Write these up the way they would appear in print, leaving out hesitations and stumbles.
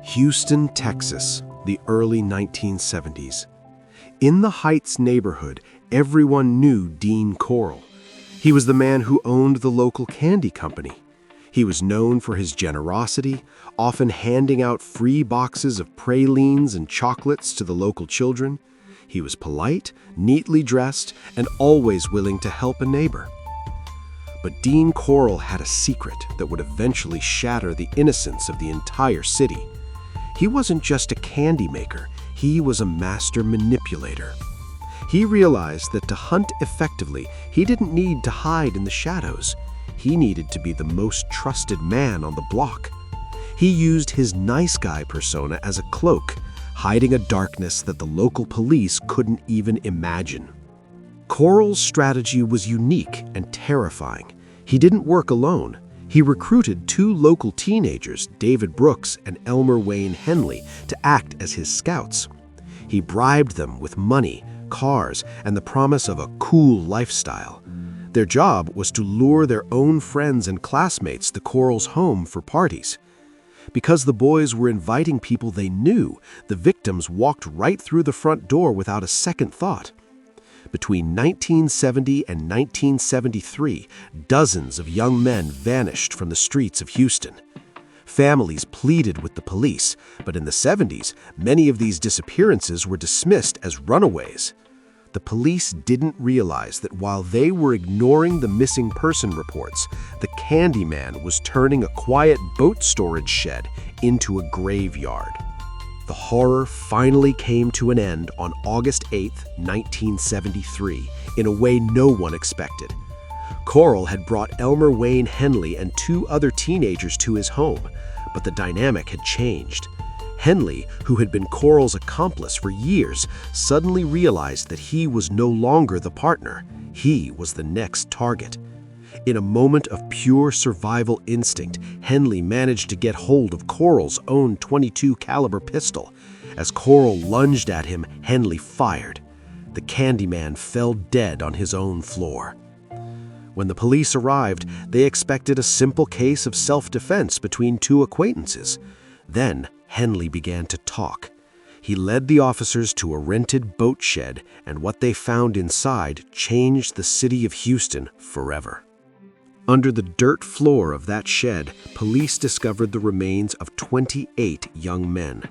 Houston, Texas, the early 1970s. In the Heights neighborhood, everyone knew Dean Corll. He was the man who owned the local candy company. He was known for his generosity, often handing out free boxes of pralines and chocolates to the local children. He was polite, neatly dressed, and always willing to help a neighbor. But Dean Corll had a secret that would eventually shatter the innocence of the entire city. He wasn't just a candy maker, he was a master manipulator. He realized that to hunt effectively, he didn't need to hide in the shadows. He needed to be the most trusted man on the block. He used his nice guy persona as a cloak, hiding a darkness that the local police couldn't even imagine. Corll's strategy was unique and terrifying. He didn't work alone. He recruited two local teenagers, David Brooks and Elmer Wayne Henley, to act as his scouts. He bribed them with money, cars, and the promise of a cool lifestyle. Their job was to lure their own friends and classmates to Corll's home for parties. Because the boys were inviting people they knew, the victims walked right through the front door without a second thought. Between 1970 and 1973, dozens of young men vanished from the streets of Houston. Families pleaded with the police, but in the 70s, many of these disappearances were dismissed as runaways. The police didn't realize that while they were ignoring the missing person reports, the Candyman was turning a quiet boat storage shed into a graveyard. The horror finally came to an end on August 8, 1973, in a way no one expected. Corll had brought Elmer Wayne Henley and two other teenagers to his home, but the dynamic had changed. Henley, who had been Corll's accomplice for years, suddenly realized that he was no longer the partner. He was the next target. In a moment of pure survival instinct, Henley managed to get hold of Corll's own .22 caliber pistol. As Corll lunged at him, Henley fired. The Candyman fell dead on his own floor. When the police arrived, they expected a simple case of self-defense between two acquaintances. Then, Henley began to talk. He led the officers to a rented boat shed, and what they found inside changed the city of Houston forever. Under the dirt floor of that shed, police discovered the remains of 28 young men.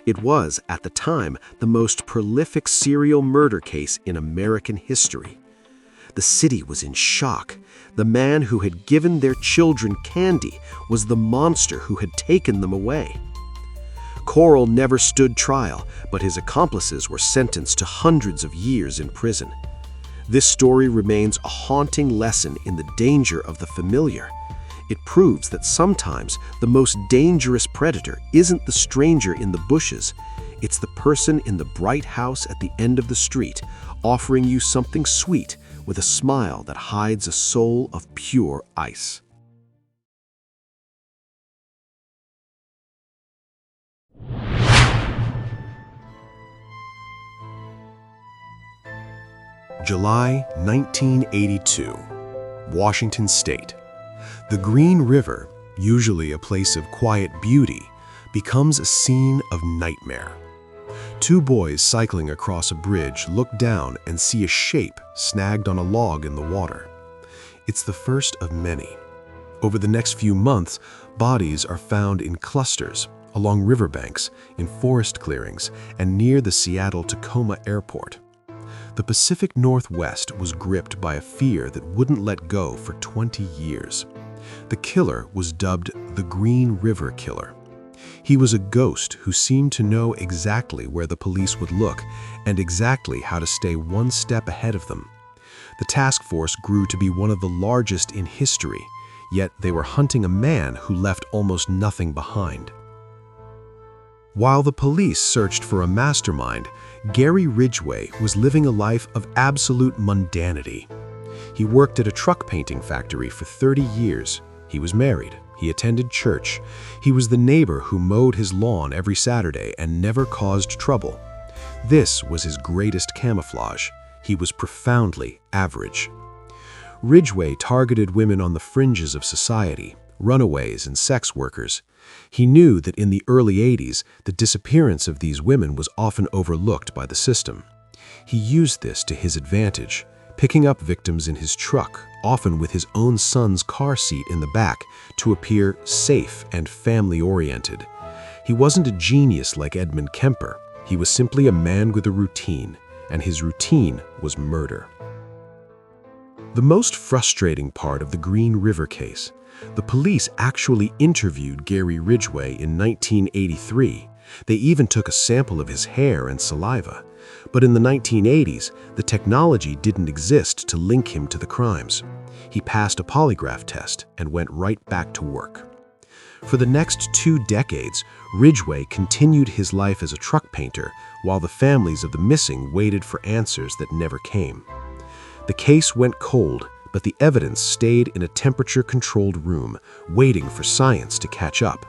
It was, at the time, the most prolific serial murder case in American history. The city was in shock. The man who had given their children candy was the monster who had taken them away. Corll never stood trial, but his accomplices were sentenced to hundreds of years in prison. This story remains a haunting lesson in the danger of the familiar. It proves that sometimes the most dangerous predator isn't the stranger in the bushes. It's the person in the bright house at the end of the street, offering you something sweet with a smile that hides a soul of pure ice. July 1982, Washington State. The Green River, usually a place of quiet beauty, becomes a scene of nightmare. Two boys cycling across a bridge look down and see a shape snagged on a log in the water. It's the first of many. Over the next few months, bodies are found in clusters, along riverbanks, in forest clearings, and near the Seattle-Tacoma airport. The Pacific Northwest was gripped by a fear that wouldn't let go for 20 years. The killer was dubbed the Green River Killer. He was a ghost who seemed to know exactly where the police would look and exactly how to stay one step ahead of them. The task force grew to be one of the largest in history, yet they were hunting a man who left almost nothing behind. While the police searched for a mastermind, Gary Ridgway was living a life of absolute mundanity. He worked at a truck painting factory for 30 years. He was married. He attended church. He was the neighbor who mowed his lawn every Saturday and never caused trouble. This was his greatest camouflage. He was profoundly average. Ridgway targeted women on the fringes of society, runaways and sex workers. He knew that in the early 80s, the disappearance of these women was often overlooked by the system. He used this to his advantage, picking up victims in his truck, often with his own son's car seat in the back, to appear safe and family-oriented. He wasn't a genius like Edmund Kemper. He was simply a man with a routine, and his routine was murder. The most frustrating part of the Green River case: the police actually interviewed Gary Ridgway in 1983. They even took a sample of his hair and saliva. But in the 1980s, the technology didn't exist to link him to the crimes. He passed a polygraph test and went right back to work. For the next 2 decades, Ridgway continued his life as a truck painter while the families of the missing waited for answers that never came. The case went cold, but the evidence stayed in a temperature-controlled room, waiting for science to catch up.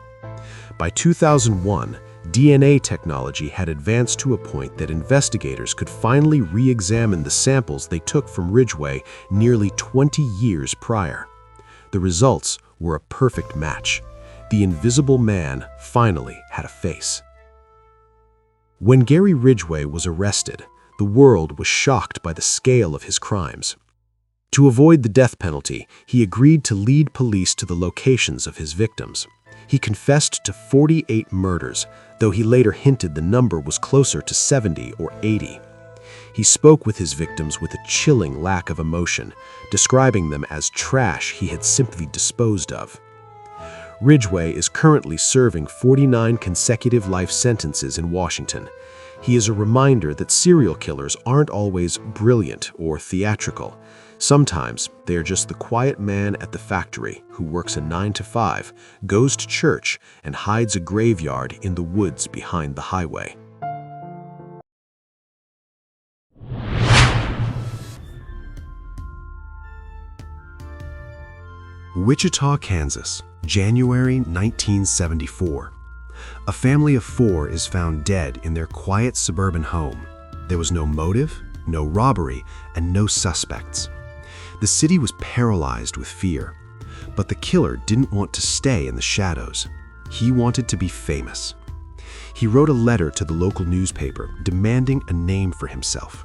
By 2001, DNA technology had advanced to a point that investigators could finally re-examine the samples they took from Ridgway nearly 20 years prior. The results were a perfect match. The invisible man finally had a face. When Gary Ridgway was arrested, the world was shocked by the scale of his crimes. To avoid the death penalty, he agreed to lead police to the locations of his victims. He confessed to 48 murders, though he later hinted the number was closer to 70 or 80. He spoke with his victims with a chilling lack of emotion, describing them as trash he had simply disposed of. Ridgway is currently serving 49 consecutive life sentences in Washington. He is a reminder that serial killers aren't always brilliant or theatrical. Sometimes they are just the quiet man at the factory who works a 9-to-5, goes to church, and hides a graveyard in the woods behind the highway. Wichita, Kansas, January 1974. A family of 4 is found dead in their quiet suburban home. There was no motive, no robbery, and no suspects. The city was paralyzed with fear, but the killer didn't want to stay in the shadows. He wanted to be famous. He wrote a letter to the local newspaper demanding a name for himself.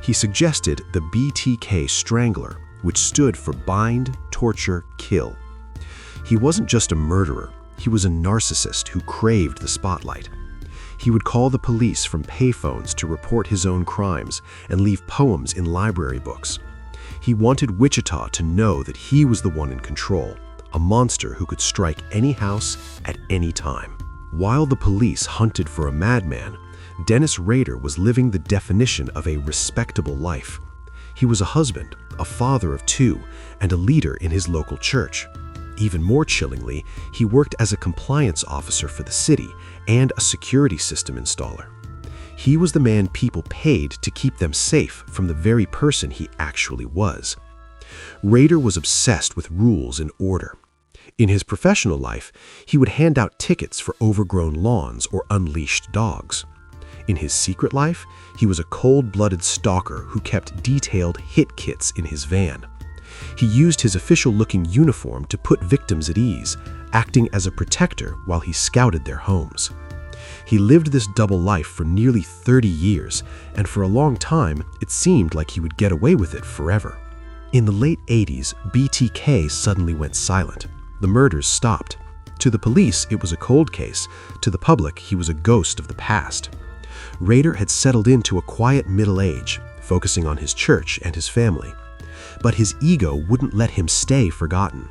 He suggested the B.T.K. Strangler, which stood for bind, torture, kill. He wasn't just a murderer, he was a narcissist who craved the spotlight. He would call the police from payphones to report his own crimes and leave poems in library books. He wanted Wichita to know that he was the one in control, a monster who could strike any house at any time. While the police hunted for a madman, Dennis Rader was living the definition of a respectable life. He was a husband, a father of 2, and a leader in his local church. Even more chillingly, he worked as a compliance officer for the city and a security system installer. He was the man people paid to keep them safe from the very person he actually was. Rader was obsessed with rules and order. In his professional life, he would hand out tickets for overgrown lawns or unleashed dogs. In his secret life, he was a cold-blooded stalker who kept detailed hit kits in his van. He used his official-looking uniform to put victims at ease, acting as a protector while he scouted their homes. He lived this double life for nearly 30 years, and for a long time, it seemed like he would get away with it forever. In the late 80s, B.T.K. suddenly went silent. The murders stopped. To the police, it was a cold case. To the public, he was a ghost of the past. Rader had settled into a quiet middle age, focusing on his church and his family. But his ego wouldn't let him stay forgotten.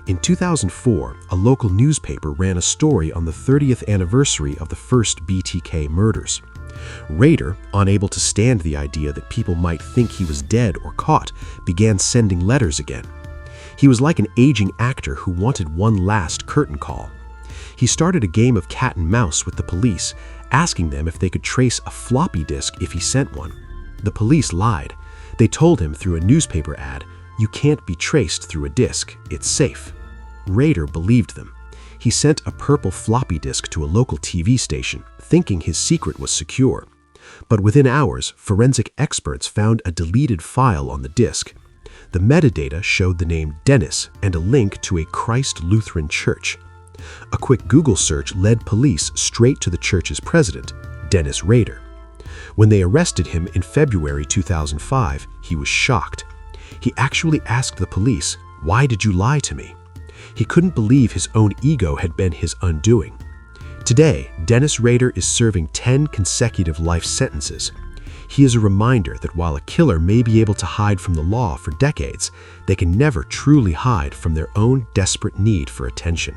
In 2004, a local newspaper ran a story on the 30th anniversary of the first B.T.K. murders. Rader, unable to stand the idea that people might think he was dead or caught, began sending letters again. He was like an aging actor who wanted one last curtain call. He started a game of cat and mouse with the police, asking them if they could trace a floppy disk if he sent one. The police lied. They told him through a newspaper ad, "You can't be traced through a disk, it's safe." Rader believed them. He sent a purple floppy disk to a local TV station, thinking his secret was secure. But within hours, forensic experts found a deleted file on the disk. The metadata showed the name Dennis and a link to a Christ Lutheran church. A quick Google search led police straight to the church's president, Dennis Rader. When they arrested him in February 2005, he was shocked. He actually asked the police, "Why did you lie to me?" He couldn't believe his own ego had been his undoing. Today, Dennis Rader is serving 10 consecutive life sentences. He is a reminder that while a killer may be able to hide from the law for decades, they can never truly hide from their own desperate need for attention.